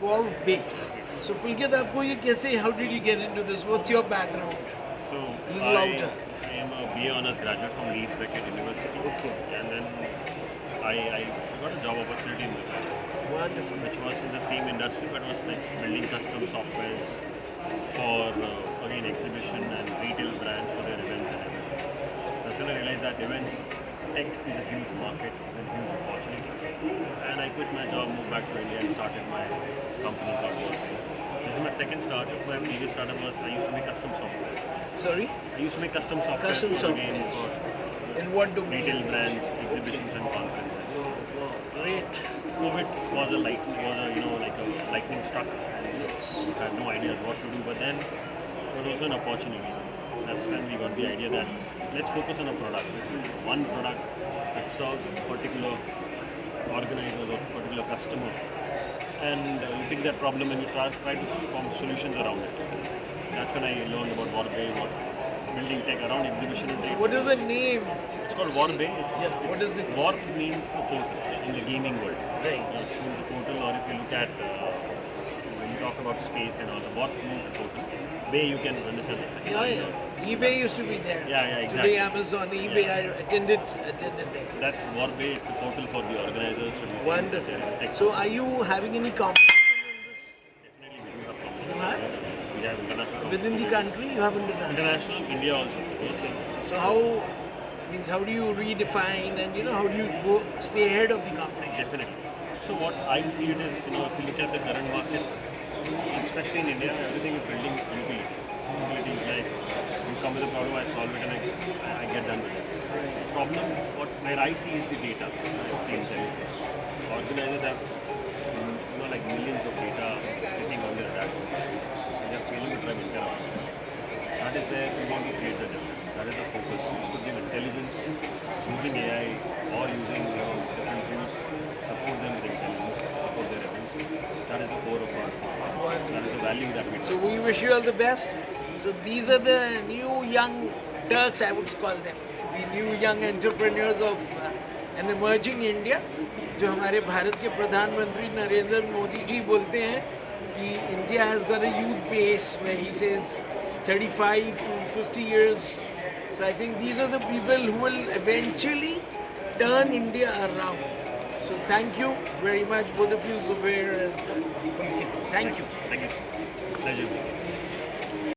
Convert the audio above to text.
Wow, big. So Pulkit, आपको ये कैसे? How did you get into this? What's your background? So Little louder. I am a BA honors graduate from Leeds Beckett University. Okay. And then I got a job opportunity in Dubai, Wonderful. which was in the same industry, but was like building custom softwares for again exhibition and retail brands for their events and everything. That's when I realized that events tech is a huge market and huge opportunity. And I quit my job, moved back to India, and started my company called Workday. This is my second startup. My previous startup was I used to make custom software. Sorry? I used to make custom software Custom for again softwares. for In what domain? retail brands, exhibitions and conferences. Wow, great. COVID was a lightning struck, and Yes. we had no idea what to do. But then it was also an opportunity. That's when we got the idea that let's focus on a product, one product that serves a particular organizer or particular customer, and you pick that problem and you try to form solutions around it. That's when I learned about Workday, what building tech around exhibition and trade. What is the name? It's called Workday. Yeah, what does it Warp means a portal in the gaming world. Right. It means a portal, or if you look at when you talk about space and all, the warp means a portal. Bay, you can understand it. Yeah, yeah. eBay used to be there. Yeah, exactly. Today Amazon, eBay, Yeah. I attended there. That's Workday. It's a portal for the organizers to do Wonderful. tech. So are you having any competition in this? Definitely, we do have competition. You have? We have international. Within the country, you have international. International, India also. Okay. So how do you redefine and how do you go stay ahead of the competition? Definitely. So what I see it is, if you look at the current market, especially in India, everything is building utility. Utility is like, you come with a problem, I solve it, and I get done with it. The problem, where I see is the data, it's the intelligence. Organizers have, like millions of data sitting on their dashboards, and they're failing to drive interaction. That is where we want to create the difference. That is the focus, is to give intelligence using AI or using different tools, support them with intelligence, support their events. That is the core of our. That is the value that we do. So we wish you all the best. So these are the new young Turks, I would call them, the new young entrepreneurs of an emerging India. जो हमारे भारत के प्रधानमंत्री नरेंद्र मोदी जी बोलते हैं कि India has got a youth base where he says 35 to 50 years. So I think these are the people who will eventually turn India around. So thank you very much, both of you, Zubair and Pulkit. Thank you. Thank you. Pleasure.